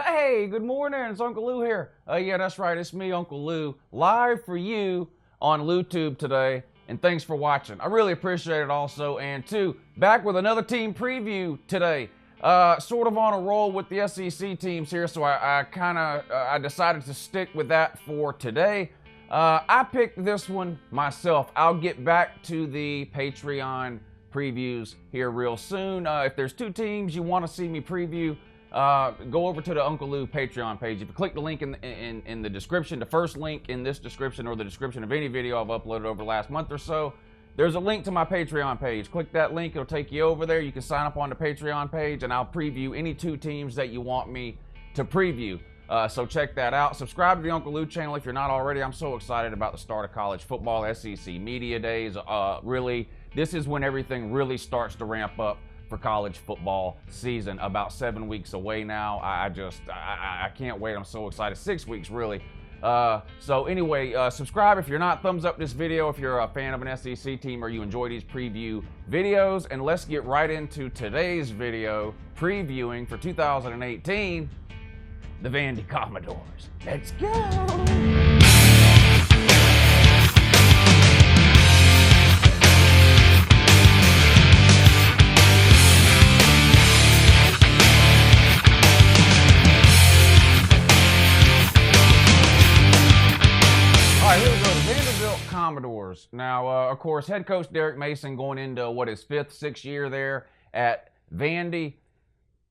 Hey, good morning. It's Uncle Lou here. Yeah, that's right. It's me, Uncle Lou, live for you on LouTube today. And thanks for watching. I really appreciate it also. And two, back with another team preview today. Sort of on a roll with the SEC teams here, so I decided to stick with that for today. I picked this one myself. I'll get back to the Patreon previews here real soon. If there's two teams you want to see me preview, go over to the Uncle Lou Patreon page. If you click the link in the description, the first link in this description or the description of any video I've uploaded over the last month or so, there's a link to my Patreon page. Click that link, it'll take you over there. You can sign up on the Patreon page and I'll preview any two teams that you want me to preview. So check that out. Subscribe to the Uncle Lou channel if you're not already. I'm so excited about the start of college football, SEC Media Days. Really, this is when everything really starts to ramp up for college football season. About 7 weeks away now. I can't wait. I'm so excited. 6 weeks really. So anyway, subscribe if you're not. Thumbs up this video if you're a fan of an SEC team or you enjoy these preview videos. And let's get right into today's video previewing for 2018 the Vandy Commodores. Let's go! Commodores. Now, of course, head coach Derek Mason going into his fifth, sixth year there at Vandy.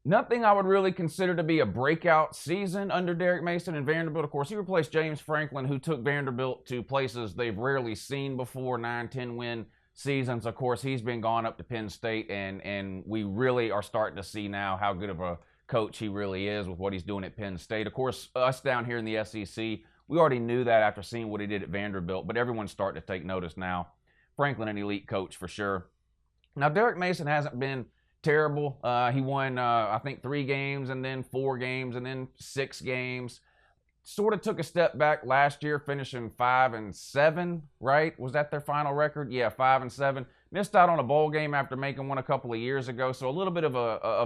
Nothing I would really consider to be a breakout season under Derek Mason and Vanderbilt. Of course, he replaced James Franklin, who took Vanderbilt to places they've rarely seen before, 9-10 win seasons. Of course, he's been gone up to Penn State, and we really are starting to see now how good of a coach he really is with what he's doing at Penn State. Of course, us down here in the SEC, we already knew that after seeing what he did at Vanderbilt, but everyone's starting to take notice now. Franklin, an elite coach for sure. Now, Derek Mason hasn't been terrible. He won, I think, 3 games and then 4 games and then 6 games. Sort of took a step back last year, finishing 5-7, right? Was that their final record? Yeah, 5-7. Missed out on a bowl game after making one a couple of years ago, so a little bit of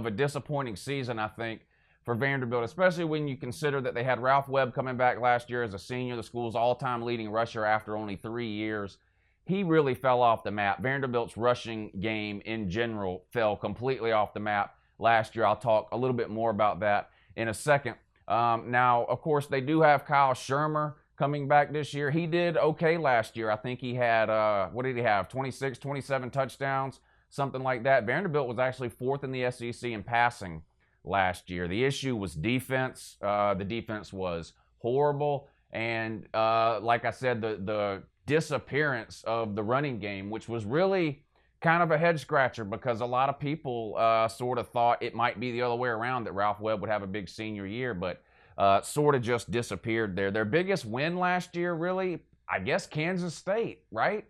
a disappointing season, I think, for Vanderbilt, especially when you consider that they had Ralph Webb coming back last year as a senior, the school's all-time leading rusher after only 3 years. He really fell off the map. Vanderbilt's rushing game in general fell completely off the map last year. I'll talk a little bit more about that in a second. Now, of course, they do have Kyle Shermer coming back this year. He did okay last year. I think he had, what did he have, 26, 27 touchdowns, something like that. Vanderbilt was actually 4th in the SEC in passing last year. The issue was defense. The defense was horrible, and like I said, the disappearance of the running game, which was really kind of a head scratcher because a lot of people sort of thought it might be the other way around, that Ralph Webb would have a big senior year, but sort of just disappeared there. Their biggest win last year, really, I guess Kansas State, right?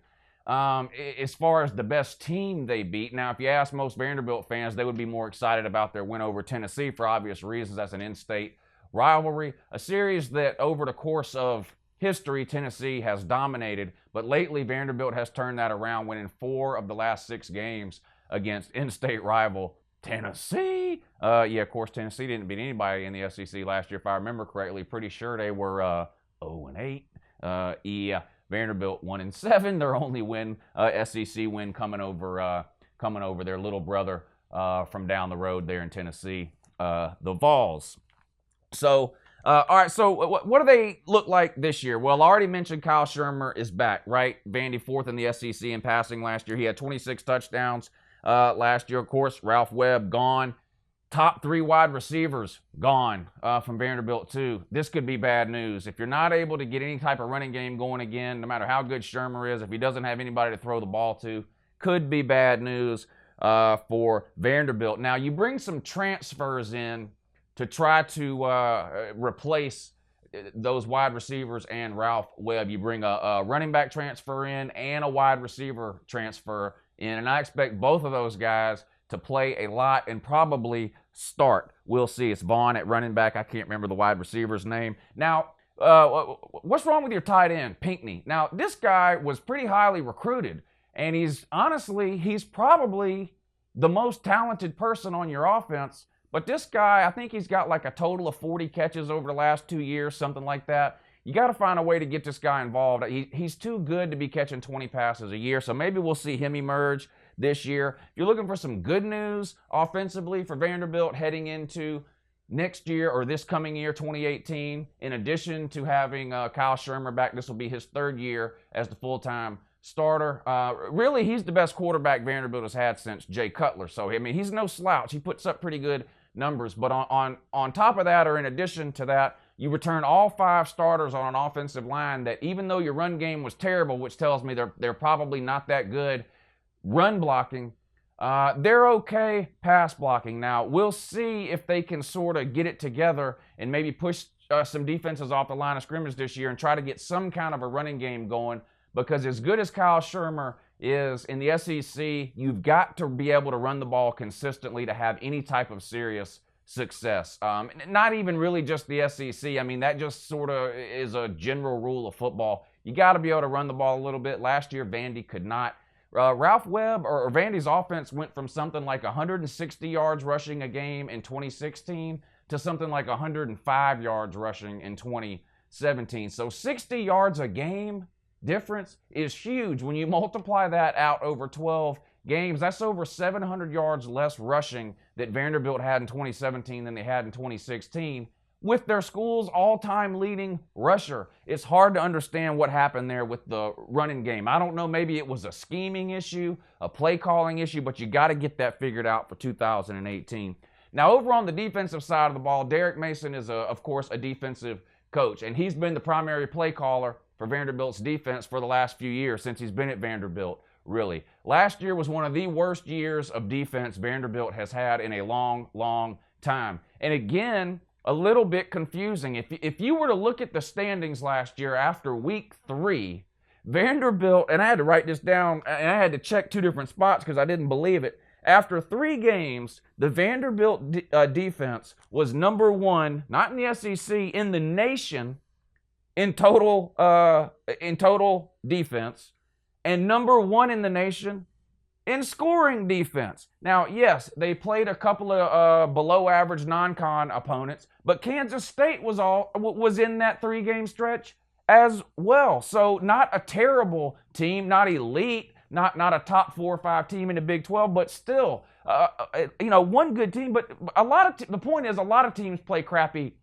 As far as the best team they beat. Now, if you ask most Vanderbilt fans, they would be more excited about their win over Tennessee for obvious reasons. That's an in-state rivalry, a series that over the course of history, Tennessee has dominated, but lately Vanderbilt has turned that around, winning 4 of the last 6 games against in-state rival Tennessee. Yeah, of course, Tennessee didn't beat anybody in the SEC last year, if I remember correctly. Pretty sure they were 0-8. Yeah. Vanderbilt 1-7, their only win, SEC win, coming over their little brother from down the road there in Tennessee, the Vols. So, all right, so what do they look like this year? Well, I already mentioned Kyle Shermer is back, right? Vandy 4th in the SEC in passing last year. He had 26 touchdowns last year. Of course, Ralph Webb gone. Top 3 wide receivers gone from Vanderbilt too. This could be bad news. If you're not able to get any type of running game going again, no matter how good Shermer is, if he doesn't have anybody to throw the ball to, could be bad news for Vanderbilt. Now, you bring some transfers in to try to replace those wide receivers and Ralph Webb. You bring a running back transfer in and a wide receiver transfer in, and I expect both of those guys to play a lot and probably start. We'll see. It's Vaughn at running back. I can't remember the wide receiver's name. Now, what's wrong with your tight end, Pinckney? Now, this guy was pretty highly recruited, and he's probably the most talented person on your offense, But this guy, I think he's got like a total of 40 catches over the last 2 years, something like that. You got to find a way to get this guy involved. He's too good to be catching 20 passes a year, so maybe we'll see him emerge this year. If you're looking for some good news offensively for Vanderbilt heading into next year or this coming year, 2018, in addition to having Kyle Shermer back, this will be his 3rd year as the full-time starter. Really, he's the best quarterback Vanderbilt has had since Jay Cutler. So, I mean, he's no slouch. He puts up pretty good numbers. But on top of that, or in addition to that, you return all 5 starters on an offensive line that, even though your run game was terrible, which tells me they're probably not that good run blocking, they're okay pass blocking. Now, we'll see if they can sort of get it together and maybe push some defenses off the line of scrimmage this year and try to get some kind of a running game going, because as good as Kyle Shermer is in the SEC, you've got to be able to run the ball consistently to have any type of serious success. Not even really just the SEC. I mean, that just sort of is a general rule of football. You got to be able to run the ball a little bit. Last year, Vandy could not. Ralph Webb or Vandy's offense went from something like 160 yards rushing a game in 2016 to something like 105 yards rushing in 2017. So 60 yards a game difference is huge. When you multiply that out over 12 games, that's over 700 yards less rushing that Vanderbilt had in 2017 than they had in 2016 with their school's all-time leading rusher. It's hard to understand what happened there with the running game. I don't know, maybe it was a scheming issue, a play calling issue, but you got to get that figured out for 2018. Now, over on the defensive side of the ball, Derek Mason is, of course, a defensive coach, and he's been the primary play caller for Vanderbilt's defense for the last few years since he's been at Vanderbilt, really. Last year was one of the worst years of defense Vanderbilt has had in a long, long time. And again, a little bit confusing. If you were to look at the standings last year after week 3, Vanderbilt, and I had to write this down, and I had to check 2 different spots because I didn't believe it. After 3 games, the Vanderbilt defense was number 1, not in the SEC, in the nation in total defense, and number 1 in the nation in scoring defense. Now, yes, they played a couple of below-average non-con opponents, but Kansas State was in that 3-game stretch as well. So not a terrible team, not elite, not a top 4 or 5 team in the Big 12, but still, one good team. But the point is, a lot of teams play crappy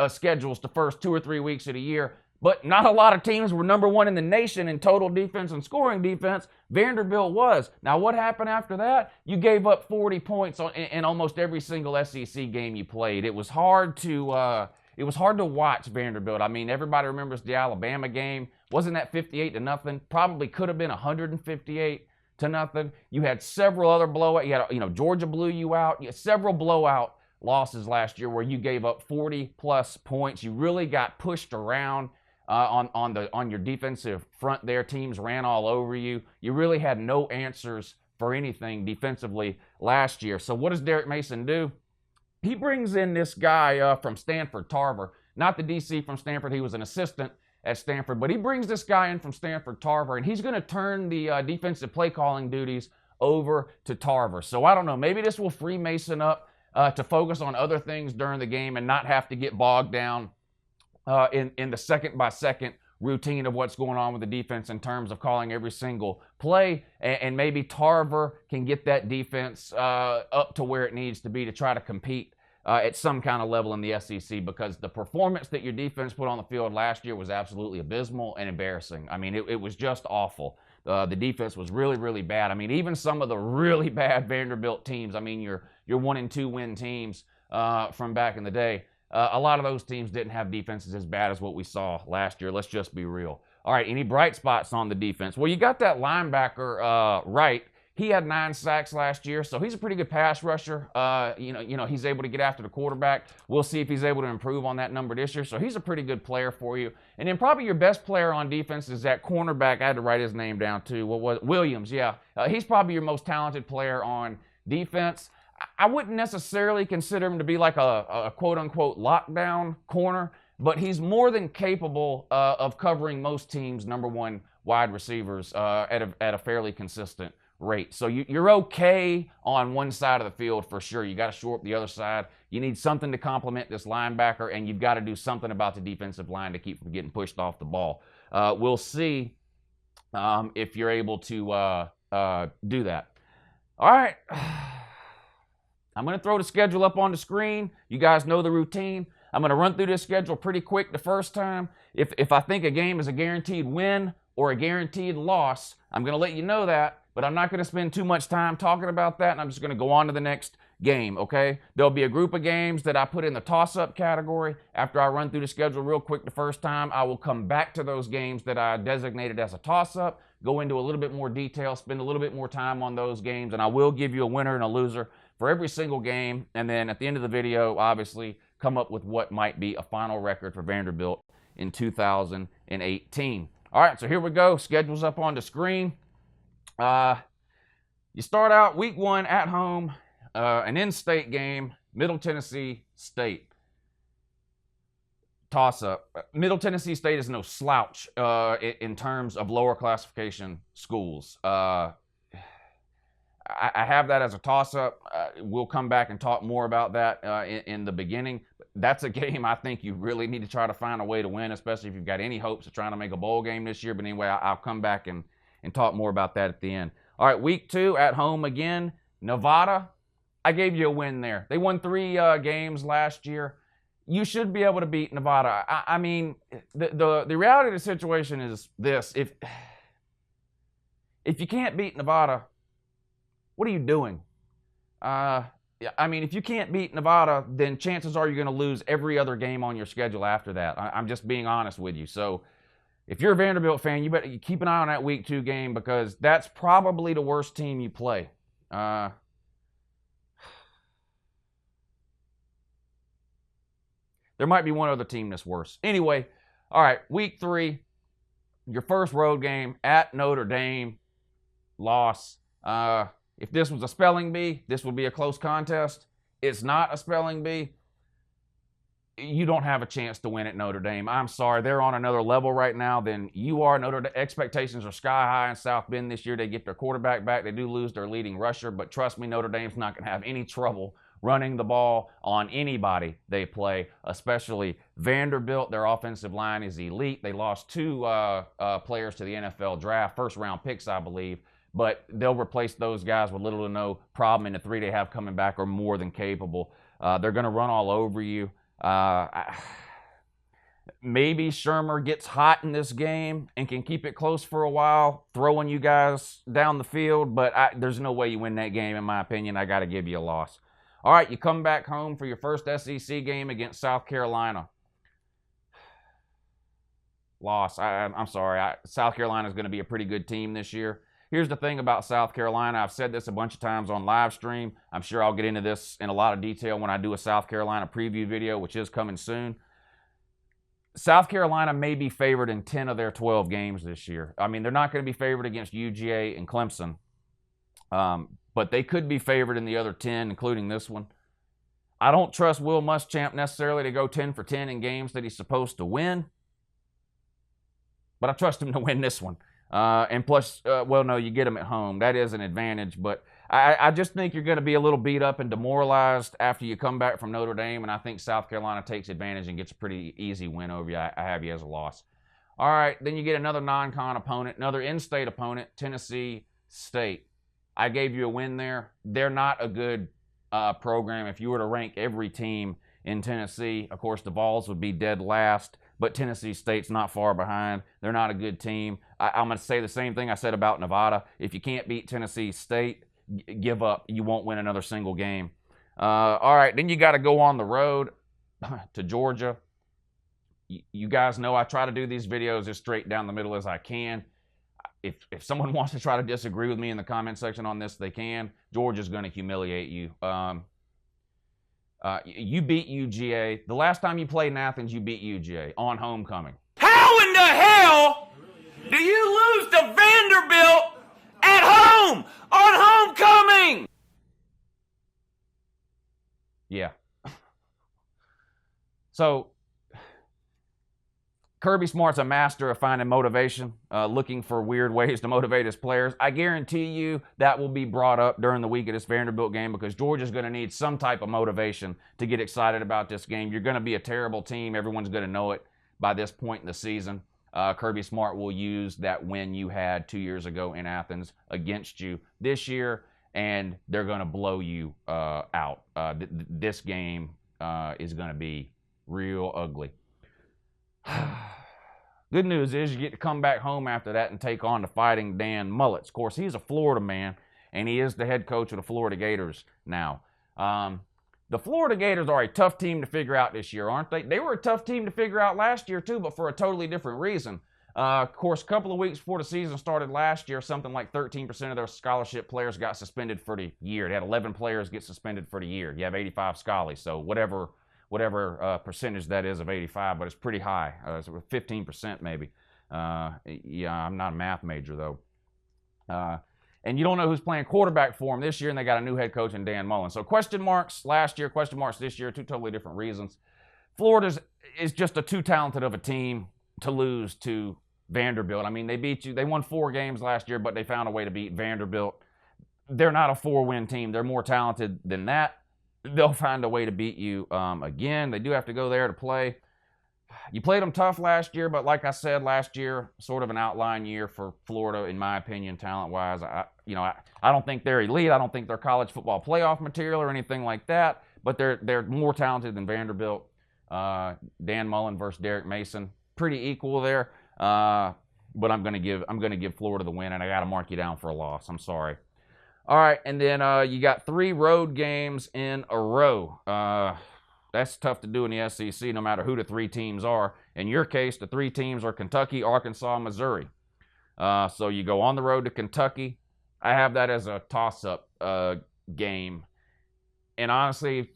schedules the first 2 or 3 weeks of the year. But not a lot of teams were number 1 in the nation in total defense and scoring defense. Vanderbilt was. Now, what happened after that? You gave up 40 points in almost every single SEC game you played. It was hard to watch Vanderbilt. I mean, everybody remembers the Alabama game. Wasn't that 58-0? Probably could have been 158-0. You had several other blowouts. You had, Georgia blew you out. You had several blowout losses last year where you gave up 40+ points. You really got pushed around. On your defensive front there. Teams ran all over you. You really had no answers for anything defensively last year. So what does Derek Mason do? He brings in this guy from Stanford, Tarver. Not the DC from Stanford. He was an assistant at Stanford. But he brings this guy in from Stanford, Tarver, and he's going to turn the defensive play calling duties over to Tarver. So I don't know. Maybe this will free Mason up to focus on other things during the game and not have to get bogged down in the second-by-second routine of what's going on with the defense in terms of calling every single play, and maybe Tarver can get that defense up to where it needs to be to try to compete at some kind of level in the SEC, because the performance that your defense put on the field last year was absolutely abysmal and embarrassing. I mean, it was just awful. The defense was really, really bad. I mean, even some of the really bad Vanderbilt teams, I mean, your 1- and 2-win teams from back in the day, a lot of those teams didn't have defenses as bad as what we saw last year. Let's just be real. All right, any bright spots on the defense? Well, you got that linebacker, Wright. He had 9 sacks last year, so he's a pretty good pass rusher. He's able to get after the quarterback. We'll see if he's able to improve on that number this year. So he's a pretty good player for you. And then probably your best player on defense is that cornerback. I had to write his name down too. What was it? Williams? Yeah, he's probably your most talented player on defense. I wouldn't necessarily consider him to be like a quote-unquote lockdown corner, but he's more than capable of covering most teams' number 1 wide receivers at a fairly consistent rate. So you're okay on one side of the field for sure. You got to shore up the other side. You need something to complement this linebacker, and you've got to do something about the defensive line to keep from getting pushed off the ball. We'll see if you're able to do that. All right. I'm going to throw the schedule up on the screen. You guys know the routine. I'm going to run through this schedule pretty quick the first time. If I think a game is a guaranteed win or a guaranteed loss, I'm going to let you know that, but I'm not going to spend too much time talking about that, and I'm just going to go on to the next game, okay? There'll be a group of games that I put in the toss-up category. After I run through the schedule real quick the first time, I will come back to those games that I designated as a toss-up, go into a little bit more detail, spend a little bit more time on those games, and I will give you a winner and a loser for every single game, and then at the end of the video, obviously, come up with what might be a final record for Vanderbilt in 2018. All right, so here we go. Schedule's up on the screen. You start out week 1 at home, an in-state game, Middle Tennessee State. Toss-up. Middle Tennessee State is no slouch in terms of lower classification schools. I have that as a toss-up. We'll come back and talk more about that in the beginning. That's a game I think you really need to try to find a way to win, especially if you've got any hopes of trying to make a bowl game this year. But anyway, I'll come back and talk more about that at the end. All right, week 2 at home again, Nevada. I gave you a win there. They won 3 games last year. You should be able to beat Nevada. I mean, the reality of the situation is this. If you can't beat Nevada, what are you doing? I mean, if you can't beat Nevada, then chances are you're going to lose every other game on your schedule after that. I'm just being honest with you. So if you're a Vanderbilt fan, you better keep an eye on that week 2 game because that's probably the worst team you play. There might be one other team that's worse. Anyway, all right, week 3, your first road game at Notre Dame, loss. If this was a spelling bee, this would be a close contest. It's not a spelling bee. You don't have a chance to win at Notre Dame. I'm sorry. They're on another level right now than you are. Expectations are sky high in South Bend this year. They get their quarterback back. They do lose their leading rusher, but trust me, Notre Dame's not going to have any trouble running the ball on anybody they play, especially Vanderbilt. Their offensive line is elite. They lost 2 players to the NFL draft, first-round picks, I believe. But they'll replace those guys with little to no problem, and the 3 they have coming back are more than capable. They're going to run all over you. Maybe Shermer gets hot in this game and can keep it close for a while, throwing you guys down the field, but there's no way you win that game, in my opinion. I got to give you a loss. All right, you come back home for your first SEC game against South Carolina. Loss. I'm sorry. South Carolina is going to be a pretty good team this year. Here's the thing about South Carolina. I've said this a bunch of times on live stream. I'm sure I'll get into this in a lot of detail when I do a South Carolina preview video, which is coming soon. South Carolina may be favored in 10 of their 12 games this year. I mean, they're not going to be favored against UGA and Clemson, but they could be favored in the other 10, including this one. I don't trust Will Muschamp necessarily to go 10 for 10 in games that he's supposed to win, but I trust him to win this one. And plus, well, no, you get them at home. That is an advantage, but I just think you're going to be a little beat up and demoralized after you come back from Notre Dame, and I think South Carolina takes advantage and gets a pretty easy win over you. I have you as a loss. All right, then you get another non-con opponent, another in-state opponent, Tennessee State. I gave you a win there. They're not a good program. If you were to rank every team in Tennessee, of course, the Vols would be dead last. But Tennessee State's not far behind. They're not a good team. I'm going to say the same thing I said about Nevada. If you can't beat Tennessee State, give up. You won't win another single game. All right, then you got to go on the road to Georgia. You guys know I try to do these videos as straight down the middle as I can. If someone wants to try to disagree with me in the comment section on this, they can. Georgia's going to humiliate you. You beat UGA. The last time you played in Athens, you beat UGA on homecoming. How in the hell do you lose to Vanderbilt at home on homecoming? Yeah. So, Kirby Smart's a master of finding motivation, looking for weird ways to motivate his players. I guarantee you that will be brought up during the week of this Vanderbilt game because Georgia's going to need some type of motivation to get excited about this game. You're going to be a terrible team. Everyone's going to know it by this point in the season. Kirby Smart will use that win you had 2 years ago in Athens against you this year, and they're going to blow you out. This game is going to be real ugly. Good news is you get to come back home after that and take on the Fighting Dan Mullets. Of course, he's a Florida man, and he is the head coach of the Florida Gators now. The Florida Gators are a tough team to figure out this year, aren't they? They were a tough team to figure out last year, too, but for a totally different reason. Of course, a couple of weeks before the season started last year, something like 13% of their scholarship players got suspended for the year. They had 11 players get suspended for the year. You have 85 scholars, so whatever percentage that is of 85, but it's pretty high. It's 15% maybe. Yeah, I'm not a math major, though. And you don't know who's playing quarterback for them this year, and they got a new head coach in Dan Mullen. So question marks last year, question marks this year, two totally different reasons. Florida is just too talented of a team to lose to Vanderbilt. I mean, they beat you. They won 4 games last year, but they found a way to beat Vanderbilt. They're not a 4-win team. They're more talented than that. They'll find a way to beat you again. They do have to go there to play. You played them tough last year, but like I said, last year, sort of an outline year for Florida, in my opinion, talent-wise. I don't think they're elite. I don't think they're college football playoff material or anything like that, but they're more talented than Vanderbilt. Dan Mullen versus Derek Mason, pretty equal there. But I'm gonna give Florida the win, and I got to mark you down for a loss. I'm sorry. All right, and then you got 3 road games in a row. That's tough to do in the SEC, no matter who the 3 teams are. In your case, the 3 teams are Kentucky, Arkansas, Missouri. So you go on the road to Kentucky. I have that as a toss-up game. And honestly,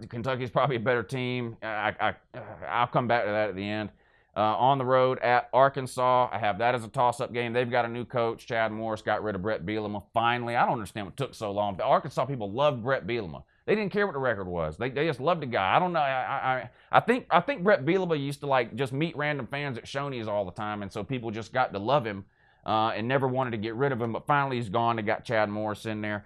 Kentucky's probably a better team. I'll come back to that at the end. On the road at Arkansas, I have that as a toss-up game. They've got a new coach. Chad Morris got rid of Brett Bielema. Finally, I don't understand what took so long. The Arkansas people loved Brett Bielema. They didn't care what the record was. They just loved the guy. I don't know. I think Brett Bielema used to just meet random fans at Shoney's all the time, and so people just got to love him and never wanted to get rid of him. But finally, he's gone. They got Chad Morris in there.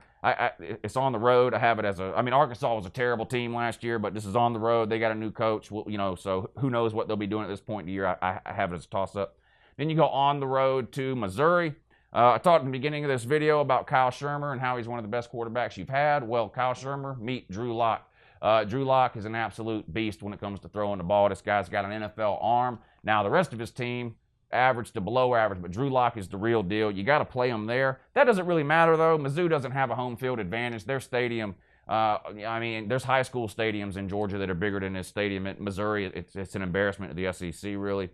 It's on the road. I have it as Arkansas was a terrible team last year, but this is on the road. They got a new coach. Well, so who knows what they'll be doing at this point in the year. I have it as a toss-up. Then you go on the road to Missouri. I talked in the beginning of this video about Kyle Shermer and how he's one of the best quarterbacks you've had. Well, Kyle Shermer, meet Drew Lock. Drew Lock is an absolute beast when it comes to throwing the ball. This guy's got an NFL arm. Now, the rest of his team, average to below average, but Drew Lock is the real deal. You got to play him there. That doesn't really matter, though. Mizzou doesn't have a home field advantage. Their stadium, there's high school stadiums in Georgia that are bigger than this stadium. At Missouri, it's an embarrassment to the SEC, really.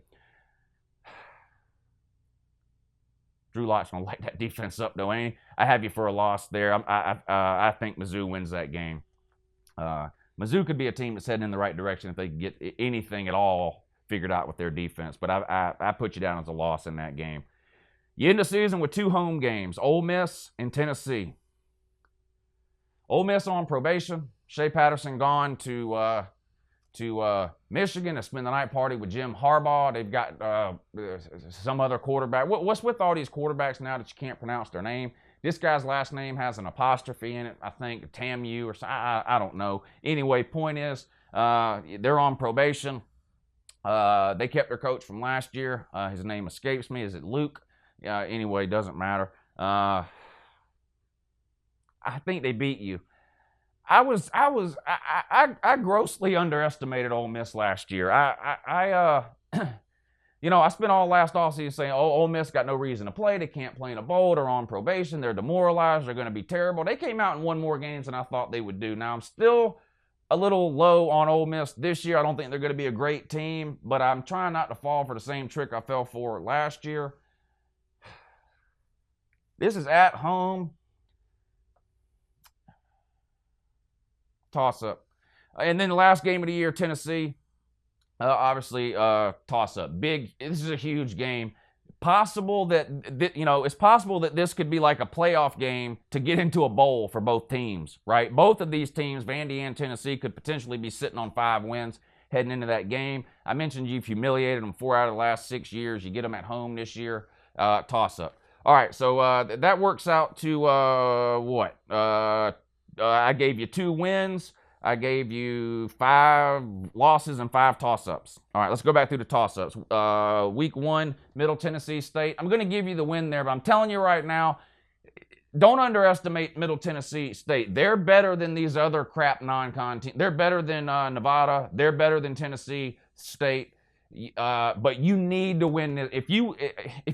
Drew Lock's going to light that defense up, though, ain't he? I have you for a loss there. I think Mizzou wins that game. Mizzou could be a team that's heading in the right direction if they can get anything at all figured out with their defense. But I put you down as a loss in that game. You end the season with 2 home games, Ole Miss and Tennessee. Ole Miss on probation. Shea Patterson gone to Michigan to spend the night party with Jim Harbaugh. They've got some other quarterback. What's with all these quarterbacks now that you can't pronounce their name? This guy's last name has an apostrophe in it, I think, Tamu or something. I don't know. Anyway, point is, they're on probation. They kept their coach from last year. His name escapes me. Is it Luke? Anyway, doesn't matter. I think they beat you. I grossly underestimated Ole Miss last year. I spent all last offseason saying, Ole Miss got no reason to play. They can't play in a bowl. They're on probation. They're demoralized. They're going to be terrible. They came out and won more games than I thought they would do. Now, I'm still a little low on Ole Miss this year. I don't think they're going to be a great team, but I'm trying not to fall for the same trick I fell for last year. This is at home. Toss-up. And then the last game of the year, Tennessee, obviously toss-up. Big. This is a huge game. Possible that, it's possible that this could be like a playoff game to get into a bowl for both teams, right? Both of these teams, Vandy and Tennessee, could potentially be sitting on 5 wins heading into that game. I mentioned you've humiliated them 4 out of the last 6 years. You get them at home this year, toss-up. All right, so that works out to what? I gave you 2 wins. I gave you 5 losses and 5 toss-ups. All right, let's go back through the toss-ups. Week 1, Middle Tennessee State. I'm going to give you the win there, but I'm telling you right now, don't underestimate Middle Tennessee State. They're better than these other crap non-con teams. They're better than Nevada. They're better than Tennessee State. But you need to win this. If you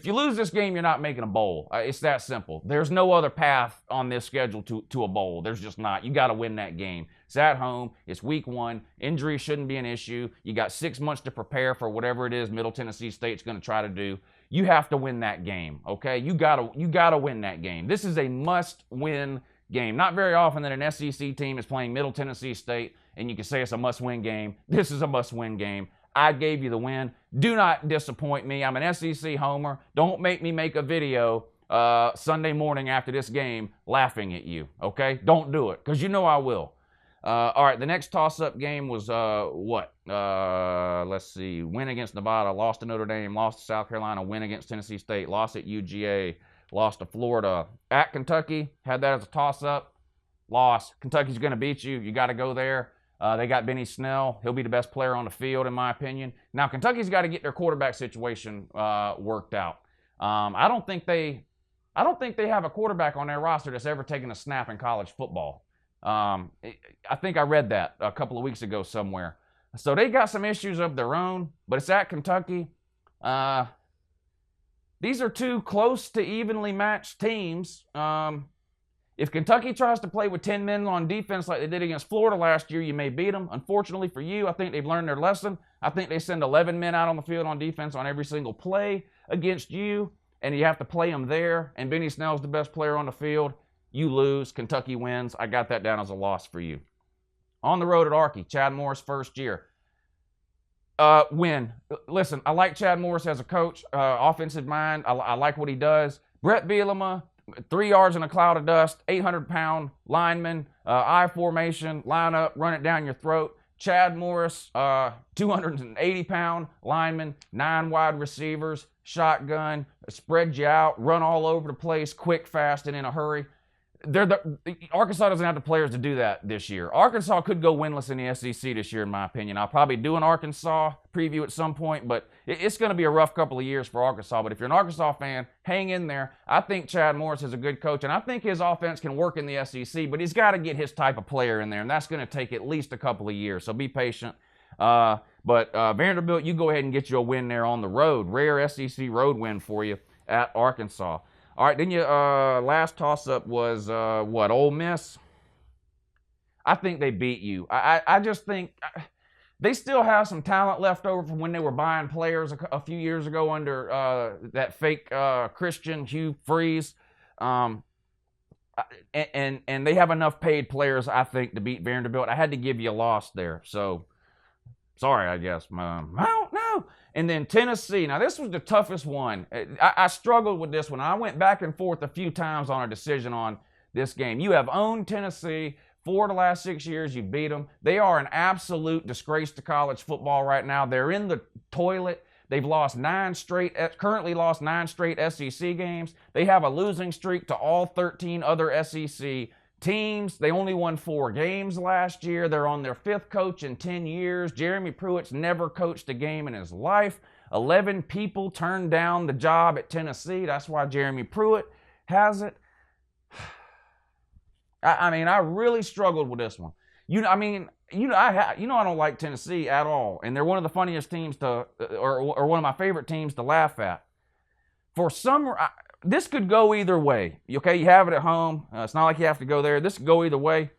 lose this game, you're not making a bowl. It's that simple. There's no other path on this schedule to a bowl. There's just not. You got to win that game. It's at home. It's week 1. Injuries shouldn't be an issue. You got 6 months to prepare for whatever it is Middle Tennessee State's going to try to do. You have to win that game, okay? You gotta win that game. This is a must-win game. Not very often that an SEC team is playing Middle Tennessee State and you can say it's a must-win game. This is a must-win game. I gave you the win. Do not disappoint me. I'm an SEC homer. Don't make me make a video Sunday morning after this game laughing at you, okay? Don't do it, because you know I will. All right, the next toss-up game was what? Let's see. Win against Nevada, lost to Notre Dame, lost to South Carolina, win against Tennessee State, lost at UGA, lost to Florida. At Kentucky, had that as a toss-up, lost. Kentucky's going to beat you. You got to go there. They got Benny Snell. He'll be the best player on the field, in my opinion. Now, Kentucky's got to get their quarterback situation worked out. I don't think they have a quarterback on their roster that's ever taken a snap in college football. I think I read that a couple of weeks ago somewhere. So they got some issues of their own, but it's at Kentucky. These are 2 close to evenly matched teams. If Kentucky tries to play with 10 men on defense like they did against Florida last year, you may beat them. Unfortunately for you, I think they've learned their lesson. I think they send 11 men out on the field on defense on every single play against you, and you have to play them there, and Benny Snell's the best player on the field. You lose. Kentucky wins. I got that down as a loss for you. On the road at Arky, Chad Morris' first year. Win. Listen, I like Chad Morris as a coach. Offensive mind. I like what he does. Brett Bielema, 3 yards in a cloud of dust, 800-pound lineman, I formation, line up, run it down your throat. Chad Morris, 280-pound lineman, 9 wide receivers, shotgun, spread you out, run all over the place, quick, fast, and in a hurry. Arkansas doesn't have the players to do that this year. Arkansas could go winless in the SEC this year, in my opinion. I'll probably do an Arkansas preview at some point, but it's going to be a rough couple of years for Arkansas. But if you're an Arkansas fan, hang in there. I think Chad Morris is a good coach, and I think his offense can work in the SEC, but he's got to get his type of player in there, and that's going to take at least a couple of years, so be patient. But Vanderbilt, you go ahead and get you a win there on the road. Rare SEC road win for you at Arkansas. All right, then your last toss-up was, what, Ole Miss? I think they beat you. I just think they still have some talent left over from when they were buying players a few years ago under that fake Christian Hugh Freeze. And they have enough paid players, I think, to beat Vanderbilt. I had to give you a loss there, so sorry, I guess. I don't know. And then Tennessee. Now, this was the toughest one. I struggled with this one. I went back and forth a few times on a decision on this game. You have owned Tennessee 4 of the last 6 years. You beat them. They are an absolute disgrace to college football right now. They're in the toilet. They've currently lost 9 straight SEC games. They have a losing streak to all 13 other SEC teams. They only won 4 games last year. They're on their 5th coach in 10 years. Jeremy Pruitt's never coached a game in his life. 11 people turned down the job at Tennessee. That's why Jeremy Pruitt has it. I mean, I really struggled with this one. I don't like Tennessee at all, and they're one of the funniest teams or one of my favorite teams to laugh at. This could go either way. Okay, you have it at home. It's not like you have to go there. This could go either way.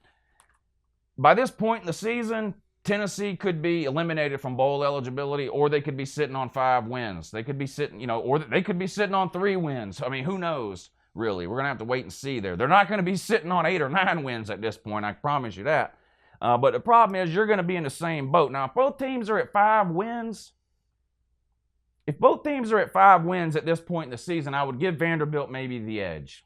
By this point in the season, Tennessee could be eliminated from bowl eligibility, or they could be sitting on 5 wins. They could be sitting, or they could be sitting on 3 wins. I mean, who knows, really? We're going to have to wait and see there. They're not going to be sitting on 8 or 9 wins at this point, I promise you that. But the problem is you're going to be in the same boat. Now, if both teams are at 5 wins, at this point in the season, I would give Vanderbilt maybe the edge.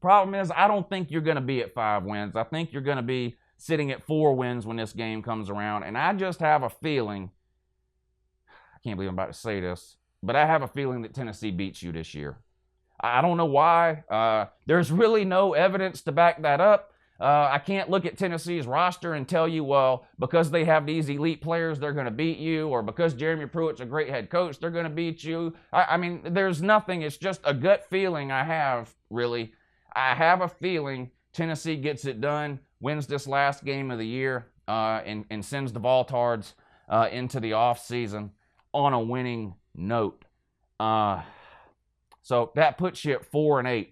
Problem is, I don't think you're going to be at 5 wins. I think you're going to be sitting at 4 wins when this game comes around. And I just have a feeling, I can't believe I'm about to say this, but I have a feeling that Tennessee beats you this year. I don't know why. There's really no evidence to back that up. I can't look at Tennessee's roster and tell you, well, because they have these elite players, they're going to beat you, or because Jeremy Pruitt's a great head coach, they're going to beat you. I mean, there's nothing. It's just a gut feeling I have, really. I have a feeling Tennessee gets it done, wins this last game of the year, and sends the Voltards into the offseason on a winning note. So that puts you at 4-8.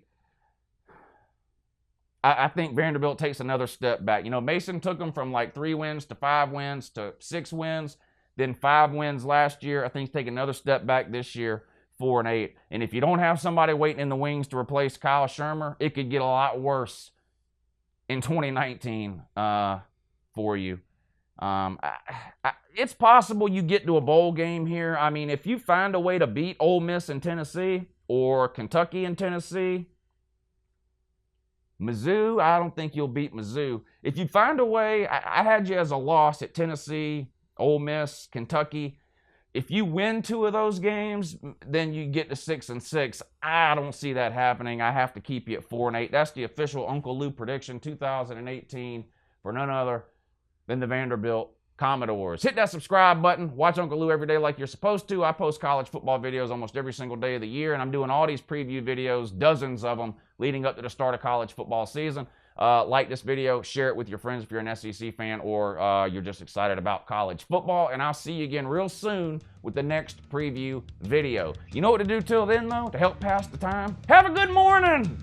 I think Vanderbilt takes another step back. You know, Mason took them from like 3 wins to 5 wins to 6 wins, then 5 wins last year. I think he's taking another step back this year, 4-8. And if you don't have somebody waiting in the wings to replace Kyle Shermer, it could get a lot worse in 2019 for you. It's possible you get to a bowl game here. I mean, if you find a way to beat Ole Miss in Tennessee or Kentucky in Tennessee, Mizzou, I don't think you'll beat Mizzou. If you find a way, I had you as a loss at Tennessee, Ole Miss, Kentucky. If you win 2 of those games, then you get to 6-6. I don't see that happening. I have to keep you at 4-8. That's the official Uncle Lou prediction 2018 for none other than the Vanderbilt Commodores. Hit that subscribe button. Watch Uncle Lou every day like you're supposed to. I post college football videos almost every single day of the year, and I'm doing all these preview videos, dozens of them, leading up to the start of college football season. Like this video, share it with your friends if you're an SEC fan or you're just excited about college football, and I'll see you again real soon with the next preview video. You know what to do till then, though, to help pass the time? Have a good morning!